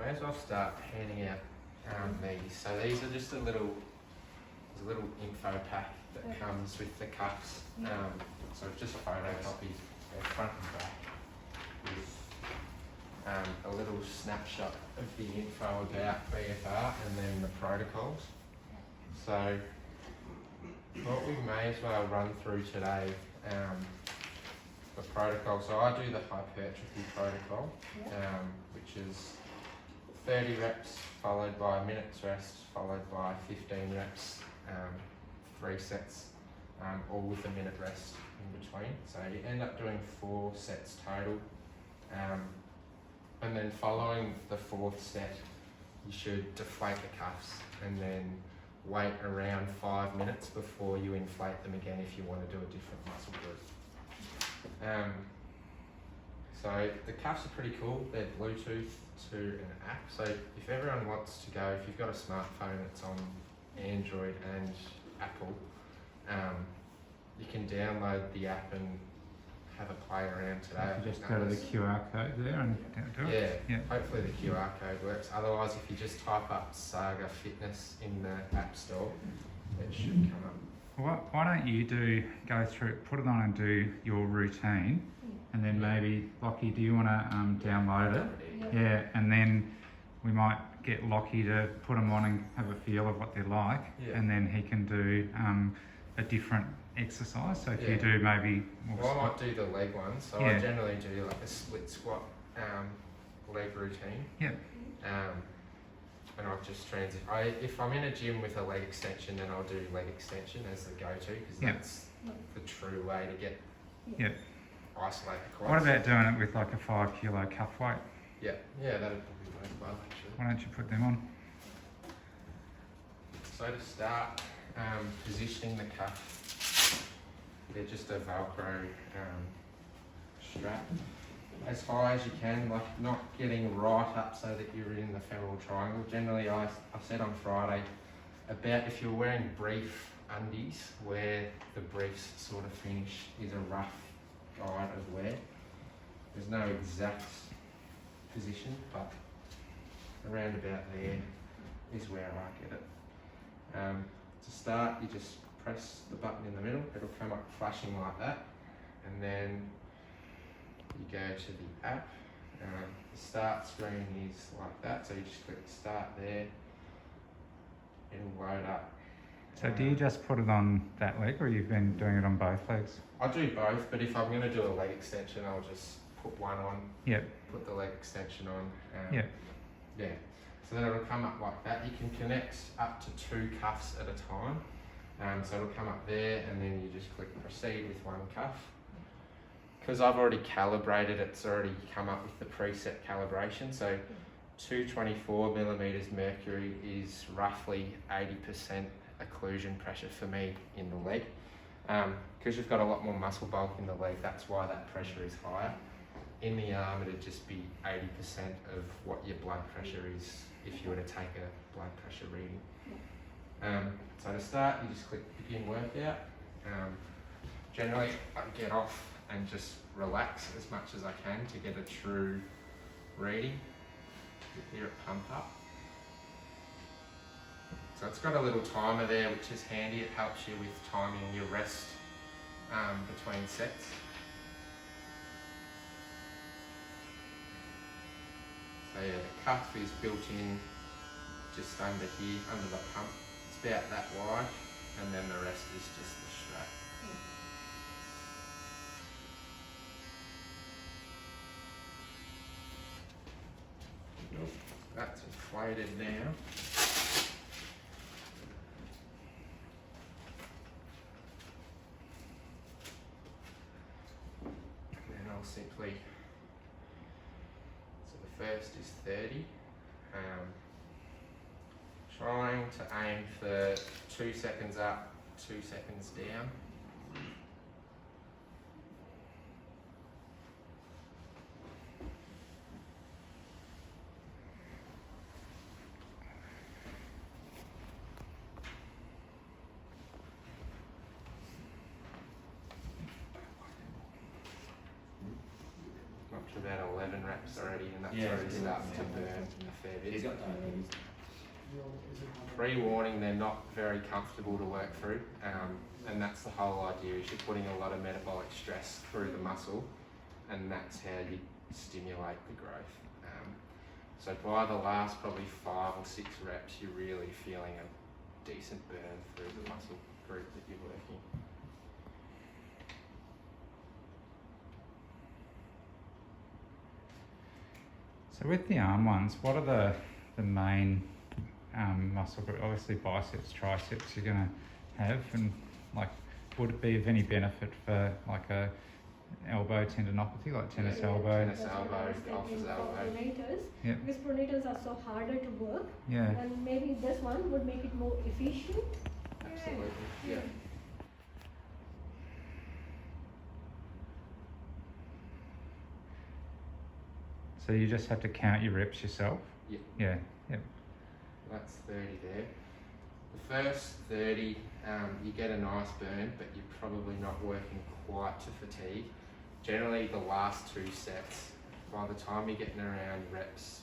may as well start handing out these. So these are just there's a little info pack that comes with the cuffs. So it's just photocopies, front and back, with a little snapshot of the info about BFR and then the protocols. So what we may as well run through today, the protocol. So I do the hypertrophy protocol, which is 30 reps followed by a minute's rest, followed by 15 reps, 3 sets, all with a minute rest in between. So you end up doing 4 sets total. And then following the 4th set, you should deflate the cuffs and then wait around 5 minutes before you inflate them again if you want to do a different muscle group. So the cuffs are pretty cool. They're Bluetooth to an app. So if everyone wants to go, if you've got a smartphone that's on Android and Apple, you can download the app and have a play around today. You just go to the QR code there and do it. Yeah, hopefully the QR code works. Otherwise, if you just type up SAGA Fitness in the App Store, it should come up. Why don't you go through, put it on and do your routine, and then maybe, Lockie, do you want to download it? Yeah, and then we might get Lockie to put them on and have a feel of what they're like, and then he can do a different exercise. So if you do maybe I might do the leg one. So I generally do like a split squat leg routine. And I'll just transit. If I'm in a gym with a leg extension, then I'll do leg extension as the go-to, because that's the true way to get isolate the quads. What about doing it with like a 5 kilo cuff weight? Yeah, that'd probably work well actually. Why don't you put them on? So to start, positioning the cuff, they're just a Velcro strap. As high as you can, like not getting right up so that you're in the femoral triangle. Generally, I said on Friday, about if you're wearing brief undies, where the briefs sort of finish is a rough guide of wear. There's no exact position, but around about there is where I get it. To start, you just press the button in the middle, it'll come up flashing like that, and then you go to the app. The start screen is like that, so you just click start there, it'll load up. So do you just put it on that leg, or you've been doing it on both legs? I do both, but if I'm going to do a leg extension, I'll just put one on, put the leg extension on. So then it'll come up like that. You can connect up to 2 cuffs at a time. So it'll come up there, and then you just click proceed with 1 cuff. Because I've already calibrated, it's already come up with the preset calibration. So 224 millimeters mercury is roughly 80% occlusion pressure for me in the leg. Because you've got a lot more muscle bulk in the leg, that's why that pressure is higher. In the arm, it'd just be 80% of what your blood pressure is if you were to take a blood pressure reading. So to start, you just click begin workout. Generally, I get off and just relax as much as I can to get a true reading. You hear it pump up. So it's got a little timer there, which is handy. It helps you with timing your rest between sets. So yeah, the cuff is built in just under here, under the pump. It's about that wide, and then the rest is just the strap. That's inflated now. And I'll simply, so the first is 30. Trying to aim for 2 seconds up, 2 seconds down. to about 11 reps already, and that's already starting to burn a fair bit. He's got diabetes. Pre-warning, they're not very comfortable to work through, and that's the whole idea, is you're putting a lot of metabolic stress through the muscle, and that's how you stimulate the growth. So by the last probably 5 or 6 reps, you're really feeling a decent burn through the muscle group that you're working. So with the arm ones, what are the main muscle group? Obviously biceps, triceps you're going to have, and like, would it be of any benefit for like a elbow tendinopathy, like tennis elbow? Tennis elbow, golfer's elbow. Pronators, because pronators are so harder to work, Yeah. and maybe this one would make it more efficient. Absolutely, yeah. So you just have to count your reps yourself? Yep. Yeah, yep. That's 30 there. The first 30, you get a nice burn, but you're probably not working quite to fatigue. Generally, the last 2 sets, by the time you're getting around reps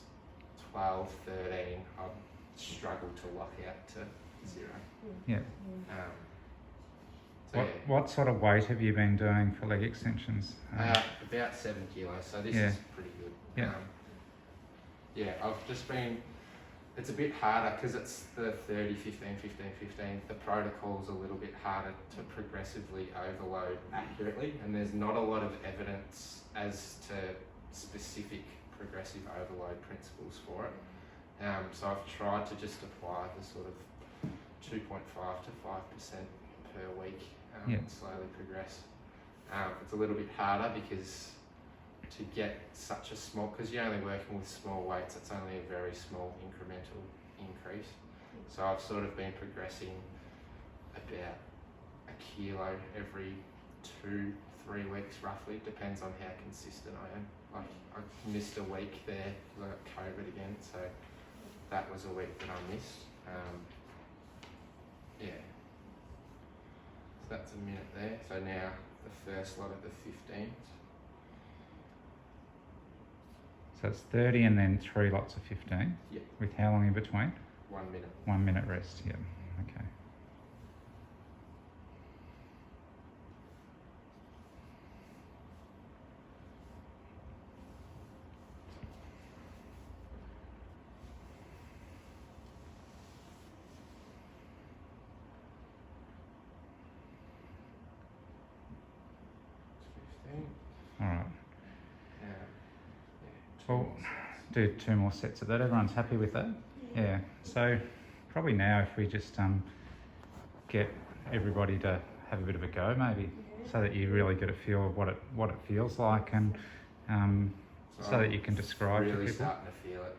12, 13, I'd struggle to lock out to 0. Yeah. So What sort of weight have you been doing for leg extensions? about 7 kilos, so this is pretty good. Yeah. I've just been, it's a bit harder because it's the 30, 15, 15, 15. The protocol's a little bit harder to progressively overload accurately, and there's not a lot of evidence as to specific progressive overload principles for it. So I've tried to just apply the sort of 2.5 to 5% per week and slowly progress. It's a little bit harder because to get such a small, because you're only working with small weights, it's only a very small incremental increase. So I've sort of been progressing about 1 kilo every 2-3 weeks roughly, depends on how consistent I am. Like I missed a week there, I got COVID again, so that was a week that I missed. So that's a minute there. So now the first lot of the 15s. So it's 30 and then 3 lots of 15? Yep. With how long in between? 1 minute. 1 minute rest, yeah. Okay. All right. Well, do 2 more sets of that. Everyone's happy with that? Yeah. So probably now if we just get everybody to have a bit of a go, maybe, so that you really get a feel of what it feels like, and so that you can describe to really people. Starting to feel it.